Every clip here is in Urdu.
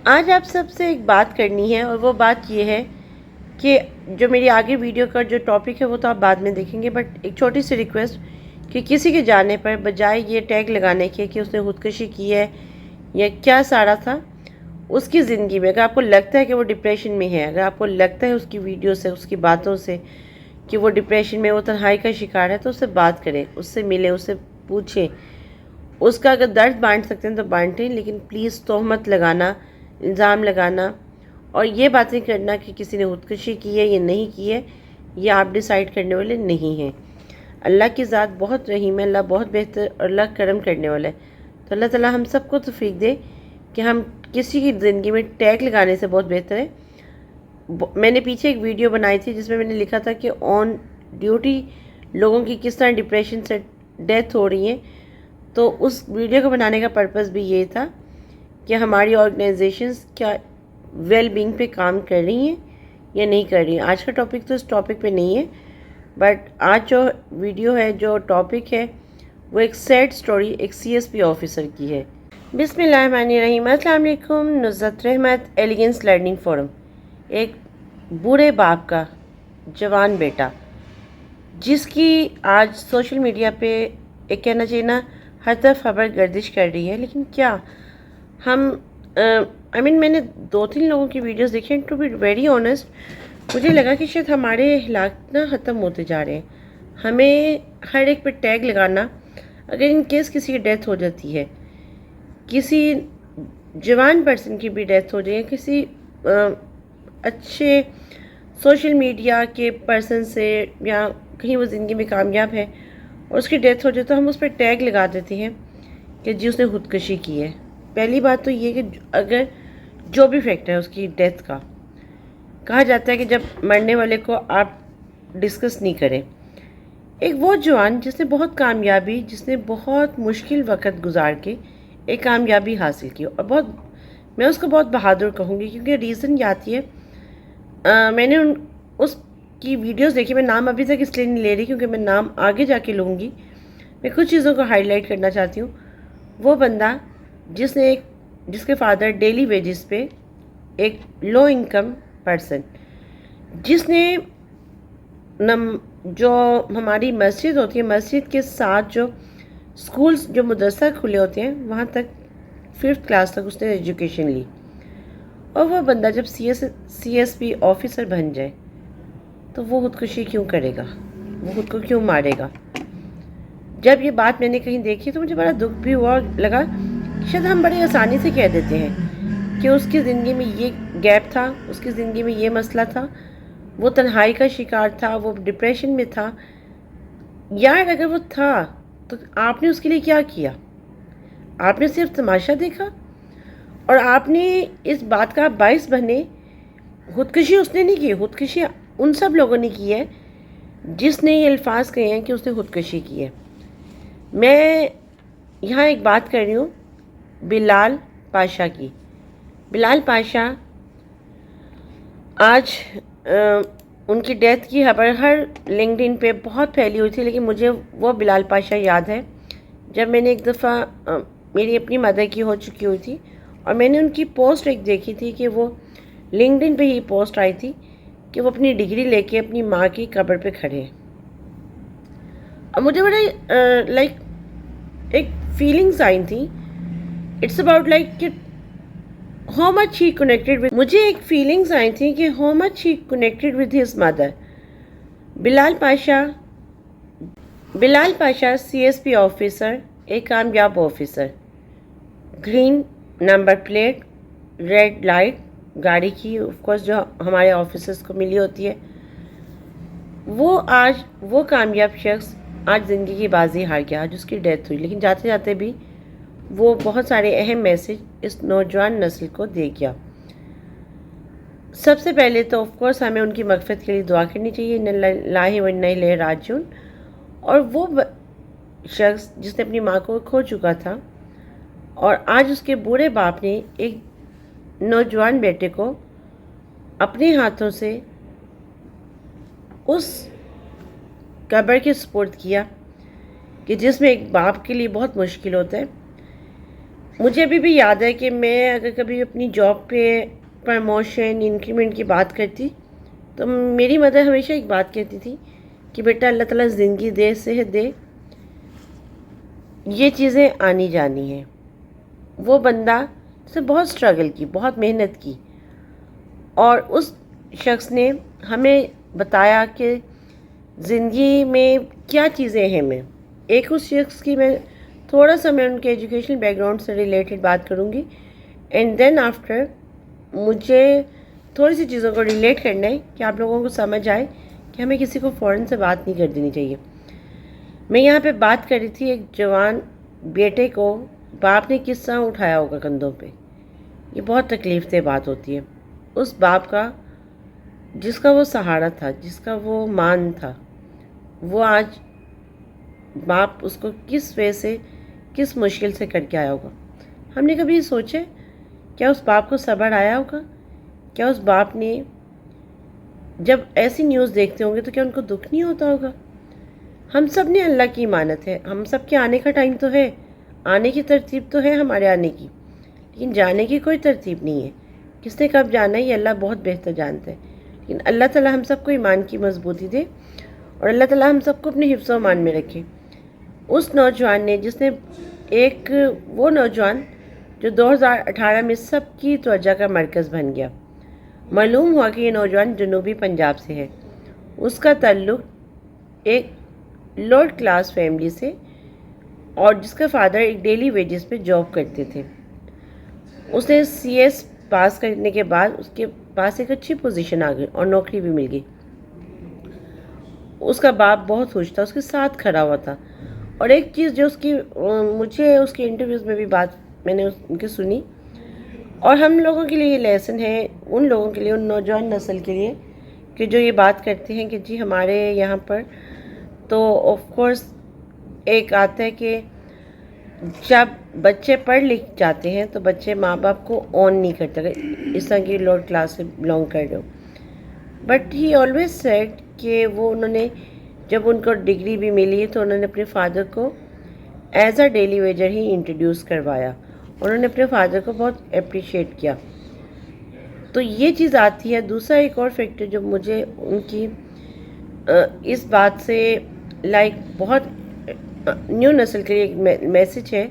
آج آپ سب سے ایک بات کرنی ہے، اور وہ بات یہ ہے کہ جو میری آگے ویڈیو کا جو ٹاپک ہے وہ تو آپ بعد میں دیکھیں گے، بٹ ایک چھوٹی سی ریکویسٹ کہ کسی کے جانے پر بجائے یہ ٹیگ لگانے کے کہ اس نے خودکشی کی ہے یا کیا سارا تھا اس کی زندگی میں، اگر آپ کو لگتا ہے کہ وہ ڈپریشن میں ہے، اگر آپ کو لگتا ہے اس کی ویڈیو سے، اس کی باتوں سے کہ وہ ڈپریشن میں، وہ تنہائی کا شکار ہے، تو اس سے بات کریں، اس سے ملیں، اس سے پوچھیں، اس کا اگر درد بانٹ سکتے ہیں تو بانٹیں، لیکن پلیز تہمت لگانا، الزام لگانا اور یہ باتیں کرنا کہ کسی نے خودکشی کی ہے یا نہیں کی ہے، یہ آپ ڈیسائیڈ کرنے والے نہیں ہیں۔ اللہ کی ذات بہت رحیم ہے، اللہ بہت بہتر اور اللہ کرم کرنے والا ہے، تو اللہ تعالیٰ ہم سب کو توفیق دے کہ ہم کسی کی زندگی میں ٹیگ لگانے سے بہت بہتر ہے۔ میں نے پیچھے ایک ویڈیو بنائی تھی جس میں میں نے لکھا تھا کہ آن ڈیوٹی لوگوں کی کس طرح ڈپریشن سے ڈیتھ ہو رہی ہے، تو اس ویڈیو کو بنانے کا پرپس بھی یہ تھا کہ ہماری آرگنائزیشنز کیا ویل بینگ پہ کام کر رہی ہیں یا نہیں کر رہی ہیں۔ آج کا ٹاپک تو اس ٹاپک پہ نہیں ہے، بٹ آج جو ویڈیو ہے، جو ٹاپک ہے، وہ ایک سیڈ سٹوری ایک CSP آفیسر کی ہے۔ بسم اللہ الرحمن الرحیم۔ السلام علیکم۔ نصرت رحمت، ایلیگنس لرننگ فورم۔ ایک بوڑھے باپ کا جوان بیٹا جس کی آج سوشل میڈیا پہ ایک کہنا چاہیے نا ہر طرف خبر گردش کر رہی ہے، لیکن کیا ہم میں نے 2-3 لوگوں کی ویڈیوز دیکھی ہیں، ٹو بی ویری آنیسٹ مجھے لگا کہ شاید ہمارے حالات نا ختم ہوتے جا رہے ہیں۔ ہمیں ہر ایک پہ ٹیگ لگانا، اگر ان کیس کسی کی ڈیتھ ہو جاتی ہے، کسی جوان پرسن کی بھی ڈیتھ ہو جائے، کسی اچھے سوشل میڈیا کے پرسن سے، یا کہیں وہ زندگی میں کامیاب ہے اور اس کی ڈیتھ ہو جائے، تو ہم اس پہ ٹیگ لگا دیتے ہیں کہ جی اس نے خودکشی کی ہے۔ پہلی بات تو یہ کہ اگر جو بھی فیکٹر ہے اس کی ڈیتھ کا، کہا جاتا ہے کہ جب مرنے والے کو آپ ڈسکس نہیں کریں۔ ایک وہ جوان جس نے بہت کامیابی، جس نے بہت مشکل وقت گزار کے ایک کامیابی حاصل کی، اور میں اس کو بہت بہادر کہوں گی، کیونکہ ریزن یہ آتی ہے، میں نے اس کی ویڈیوز دیکھی، میں نام ابھی تک اس لیے نہیں لے رہی کیونکہ میں نام آگے جا کے لوں گی، میں کچھ چیزوں کو ہائی لائٹ کرنا چاہتی ہوں۔ وہ بندہ جس کے فادر ڈیلی ویجز پہ، ایک لو انکم پرسن، جس نے جو ہماری مسجد ہوتی ہے، مسجد کے ساتھ جو سکولز، جو مدرسہ کھلے ہوتے ہیں، وہاں تک 5th کلاس تک اس نے ایجوکیشن لی، اور وہ بندہ جب CSP آفیسر بن جائے تو وہ خودکشی کیوں کرے گا؟ وہ خود کو کیوں مارے گا؟ جب یہ بات میں نے کہیں دیکھی تو مجھے بڑا دکھ بھی ہوا، اور لگا شاید ہم بڑی آسانی سے کہہ دیتے ہیں کہ اس کی زندگی میں یہ گیپ تھا، اس کی زندگی میں یہ مسئلہ تھا، وہ تنہائی کا شکار تھا، وہ ڈپریشن میں تھا۔ یار اگر وہ تھا تو آپ نے اس کے لیے کیا کیا؟ آپ نے صرف تماشا دیکھا، اور آپ نے اس بات کا باعث بنے۔ خودکشی اس نے نہیں کی، خودکشی ان سب لوگوں نے کی ہے جس نے یہ الفاظ کہے ہیں کہ اس نے خودکشی کی ہے۔ میں یہاں ایک بات کر رہی ہوں بلال پاشا کی۔ بلال پاشا آج ان کی ڈیتھ کی خبر ہر لنکڈ ان پہ بہت پھیلی ہوئی تھی، لیکن مجھے وہ بلال پاشا یاد ہے جب میں نے ایک دفعہ میری اپنی مدر کی ہو چکی ہوئی تھی، اور میں نے ان کی پوسٹ ایک دیکھی تھی کہ وہ لنکڈ ان پہ ہی پوسٹ آئی تھی کہ وہ اپنی ڈگری لے کے اپنی ماں کی قبر پہ کھڑے ہیں، اور مجھے بڑا لائک ایک فیلنگس آئی تھیں۔ اٹس اباؤٹ لائک کہ ہاؤ مچ ہی کنیکٹڈ ود، مجھے ایک فیلنگس آئی تھیں کہ ہاؤ مچ ہی connected with his mother. Bilal Pasha CSP officer, ایک کامیاب officer, green number plate, red light گاڑی کی آف کورس جو ہمارے آفیسرس کو ملی ہوتی ہے، وہ کامیاب شخص آج زندگی کی بازی ہار گیا، آج اس کی ڈیتھ ہوئی، لیکن جاتے جاتے بھی وہ بہت سارے اہم میسج اس نوجوان نسل کو دے گیا۔ سب سے پہلے تو آف کورس ہمیں ان کی مغفرت کے لیے دعا کرنی چاہیے، انا للہ و انا الیہ راجعون۔ اور وہ شخص جس نے اپنی ماں کو کھو چکا تھا، اور آج اس کے بوڑھے باپ نے ایک نوجوان بیٹے کو اپنے ہاتھوں سے اس قبر کے سپرد کیا کہ جس میں ایک باپ کے لیے بہت مشکل ہوتا ہے۔ مجھے ابھی بھی یاد ہے کہ میں اگر کبھی اپنی جاب پہ پرموشن انکریمنٹ کی بات کرتی تو میری مدر ہمیشہ ایک بات کہتی تھی کہ بیٹا اللہ تعالیٰ زندگی دے، صحت دے، یہ چیزیں آنی جانی ہیں۔ وہ بندہ اس نے بہت اسٹرگل کی، بہت محنت کی، اور اس شخص نے ہمیں بتایا کہ زندگی میں کیا چیزیں اہم ہیں۔ ایک اس شخص کی میں تھوڑا سا میں ان کے ایجوکیشنل بیک گراؤنڈ سے ریلیٹڈ بات کروں گی، اینڈ دین آفٹر مجھے تھوڑی سی چیزوں کو ریلیٹ کرنا ہے کہ آپ لوگوں کو سمجھ آئے کہ ہمیں کسی کو فوراً سے بات نہیں کر دینی چاہیے۔ میں یہاں پہ بات کر رہی تھی ایک جوان بیٹے کو باپ نے کس طرح اٹھایا ہوگا کندھوں پہ۔ یہ بہت تکلیف دہ بات ہوتی ہے۔ اس باپ کا جس کا وہ سہارا تھا، جس کا وہ مان تھا، وہ آج باپ اس کو کس وجہ سے، کس مشکل سے کر کے آیا ہوگا۔ ہم نے کبھی سوچے کیا اس باپ کو صبر آیا ہوگا؟ کیا اس باپ نے جب ایسی نیوز دیکھتے ہوں گے تو کیا ان کو دکھ نہیں ہوتا ہوگا؟ ہم سب نے اللہ کی امانت ہے، ہم سب کے آنے کا ٹائم تو ہے، آنے کی ترتیب تو ہے ہمارے آنے کی، لیکن جانے کی کوئی ترتیب نہیں ہے۔ کس نے کب جانا ہے یہ اللہ بہت بہتر جانتا ہے، لیکن اللہ تعالیٰ ہم سب کو ایمان کی مضبوطی دے اور اللہ تعالیٰ ہم سب کو اپنے حفظ و امان میں رکھے۔ اس نوجوان نے وہ نوجوان جو 2018 میں سب کی توجہ کا مرکز بن گیا، معلوم ہوا کہ یہ نوجوان جنوبی پنجاب سے ہے۔ اس کا تعلق ایک لوور کلاس فیملی سے، اور جس کا فادر ایک ڈیلی ویجز پہ جاب کرتے تھے۔ اس نے CS پاس کرنے کے بعد اس کے پاس ایک اچھی پوزیشن آ گئی اور نوکری بھی مل گئی۔ اس کا باپ بہت خوش تھا، اس کے ساتھ کھڑا ہوا تھا۔ اور ایک چیز جو مجھے اس کے انٹرویوز میں بھی بات میں نے ان کی سنی، اور ہم لوگوں کے لیے یہ لیسن ہے، ان لوگوں کے لیے، ان نوجوان نسل کے لیے کہ جو یہ بات کرتے ہیں کہ جی ہمارے یہاں پر تو آف کورس ایک آتا ہے کہ جب بچے پڑھ لکھ جاتے ہیں تو بچے ماں باپ کو اون نہیں کرتے، اس طرح کی لوور کلاس سے بلانگ کر رہے ہو۔ بٹ ہی آلویز سیڈ کہ انہوں نے جب ان کو ڈگری بھی ملی تو انہوں نے اپنے فادر کو as a daily wager he introduce کروایا، انہوں نے اپنے فادر کو بہت اپریشیٹ کیا۔ تو یہ چیز آتی ہے۔ دوسرا ایک اور فیکٹر جو مجھے ان کی اس بات سے بہت نیو نسل کے لیے ایک میسج ہے،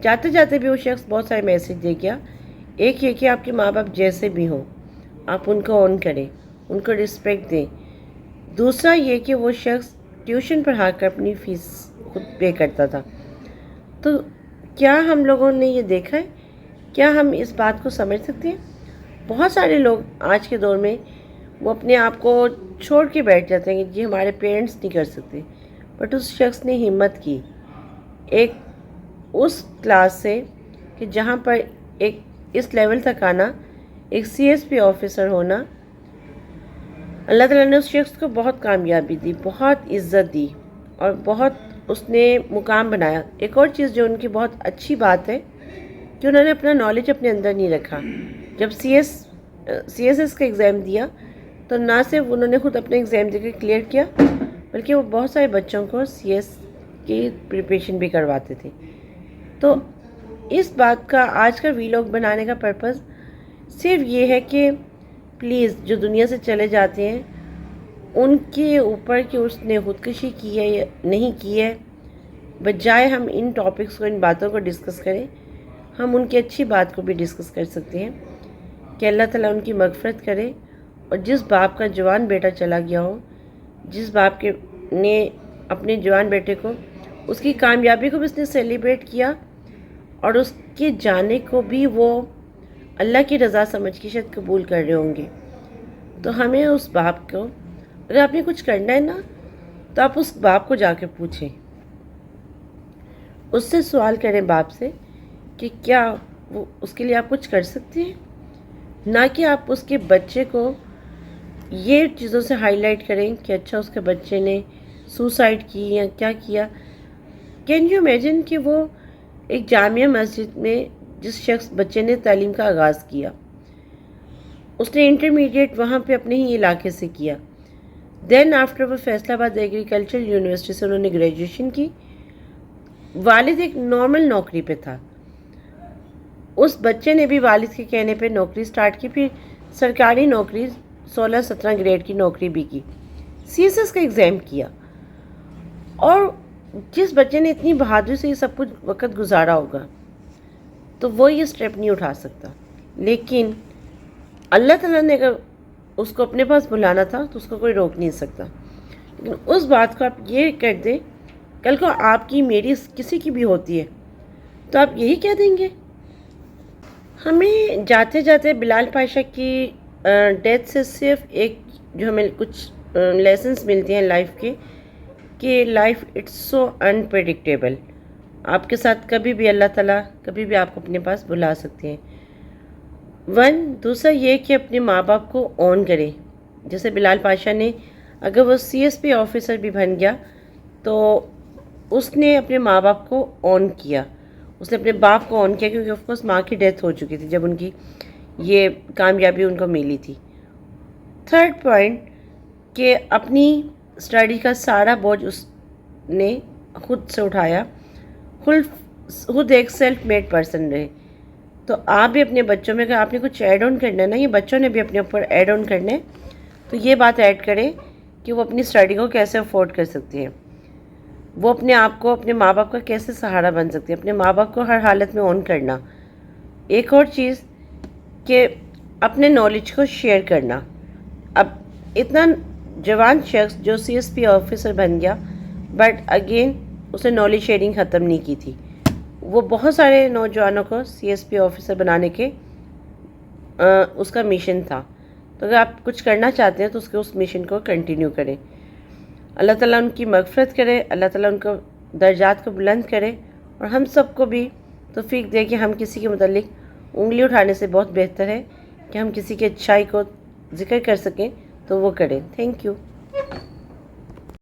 جاتے جاتے بھی وہ شخص بہت سارے میسج دے گیا۔ ایک یہ کہ آپ کے ماں باپ جیسے بھی ہوں آپ ان کو آن کریں، ان کو رسپیکٹ دیں۔ دوسرا یہ کہ وہ شخص ٹیوشن پڑھا کر اپنی فیس خود پے کرتا تھا۔ تو کیا ہم لوگوں نے یہ دیکھا ہے؟ کیا ہم اس بات کو سمجھ سکتے ہیں؟ بہت سارے لوگ آج کے دور میں وہ اپنے آپ کو چھوڑ کے بیٹھ جاتے ہیں کہ جی ہمارے پیرنٹس نہیں کر سکتے، بٹ اس شخص نے ہمت کی ایک اس کلاس سے کہ جہاں پر ایک اس لیول تک آنا، ایک CSP آفیسر ہونا۔ اللہ تعالیٰ نے اس شخص کو بہت کامیابی دی، بہت عزت دی، اور بہت اس نے مقام بنایا۔ ایک اور چیز جو ان کی بہت اچھی بات ہے کہ انہوں نے اپنا نالج اپنے اندر نہیں رکھا۔ جب CSS کا ایگزام دیا تو نہ صرف انہوں نے خود اپنے ایگزام دے کے کلیئر کیا، بلکہ وہ بہت سارے بچوں کو CS کی پریپریشن بھی کرواتے تھے۔ تو اس بات کا آج کا ویلاگ بنانے کا پرپس صرف یہ ہے کہ پلیز جو دنیا سے چلے جاتے ہیں ان کے اوپر کہ اس نے خودکشی کی ہے یا نہیں کی ہے، بجائے ہم ان ٹاپکس کو، ان باتوں کو ڈسکس کریں، ہم ان کی اچھی بات کو بھی ڈسکس کر سکتے ہیں کہ اللہ تعالیٰ ان کی مغفرت کرے۔ اور جس باپ کا جوان بیٹا چلا گیا ہو، جس باپ نے اپنے جوان بیٹے کو، اس کی کامیابی کو بھی اس نے سیلیبریٹ کیا، اور اس کے جانے کو بھی وہ اللہ کی رضا سمجھ کے شاید قبول کر رہے ہوں گے، تو ہمیں اس باپ کو، اگر آپ نے کچھ کرنا ہے نا تو آپ اس باپ کو جا کے پوچھیں، اس سے سوال کریں باپ سے کہ کیا وہ اس کے لیے آپ کچھ کر سکتے ہیں، نہ کہ آپ اس کے بچے کو یہ چیزوں سے ہائی لائٹ کریں کہ اچھا اس کے بچے نے سوسائڈ کی یا کیا کیا۔ کین یو امیجن کہ وہ ایک جامعہ مسجد میں جس بچے نے تعلیم کا آغاز کیا، اس نے انٹرمیڈیٹ وہاں پہ اپنے ہی علاقے سے کیا، دین آفٹر وہ فیصل آباد ایگریکلچرل یونیورسٹی سے انہوں نے گریجویشن کی۔ والد ایک نارمل نوکری پہ تھا، اس بچے نے بھی والد کے کہنے پہ نوکری سٹارٹ کی، پھر سرکاری نوکری 16-17 گریڈ کی نوکری بھی کی، سی ایس ایس کا ایگزام کیا. اور جس بچے نے اتنی بہادری سے یہ سب کچھ وقت گزارا ہوگا تو وہ یہ اسٹیپ نہیں اٹھا سکتا. لیکن اللہ تعالیٰ نے اگر اس کو اپنے پاس بلانا تھا تو اس کو کوئی روک نہیں سکتا. لیکن اس بات کو آپ یہ کر دیں، کل کو آپ کی میری کسی کی بھی ہوتی ہے تو آپ یہی کہہ دیں گے. ہمیں جاتے جاتے بلال پاشا کی ڈیتھ سے صرف ایک جو ہمیں کچھ لیسنس ملتی ہیں لائف کے، کہ لائف اٹس سو انپریڈکٹیبل. آپ کے ساتھ کبھی بھی اللہ تعالیٰ کبھی بھی آپ کو اپنے پاس بلا سکتے ہیں. دوسرا یہ کہ اپنے ماں باپ کو اون کرے. جیسے بلال پاشا نے، اگر وہ سی ایس پی آفیسر بھی بن گیا تو اس نے اپنے ماں باپ کو اون کیا، اس نے اپنے باپ کو اون کیا، کیونکہ آف کورس ماں کی ڈیتھ ہو چکی تھی جب ان کی یہ کامیابی ان کو ملی تھی. تھرڈ پوائنٹ کہ اپنی اسٹڈی کا سارا بوجھ اس نے خود سے اٹھایا، خود ایک سیلف میڈ پرسن رہے. تو آپ بھی اپنے بچوں میں، اگر آپ نے کچھ ایڈ آن کرنا ہے نا، یہ بچوں نے بھی اپنے اوپر ایڈ آن کرنا ہے، تو یہ بات ایڈ کریں کہ وہ اپنی اسٹڈی کو کیسے افورڈ کر سکتے ہیں، وہ اپنے آپ کو اپنے ماں باپ کا کیسے سہارا بن سکتے ہیں، اپنے ماں باپ کو ہر حالت میں اون کرنا. ایک اور چیز کہ اپنے نالج کو شیئر کرنا. اب اتنا جوان شخص جو سی ایس پی آفیسر بن گیا، بٹ اگین اس نے نالج شیئرنگ ختم نہیں کی تھی. وہ بہت سارے نوجوانوں کو سی ایس پی آفیسر بنانے کے اس کا مشن تھا. تو اگر آپ کچھ کرنا چاہتے ہیں تو اس مشن کو کنٹینیو کریں. اللہ تعالیٰ ان کی مغفرت کرے، اللہ تعالیٰ ان کو درجات کو بلند کرے، اور ہم سب کو بھی توفیق دے کہ ہم کسی کے متعلق انگلی اٹھانے سے بہت بہتر ہے کہ ہم کسی کی اچھائی کو ذکر کر سکیں تو وہ کریں. Thank you.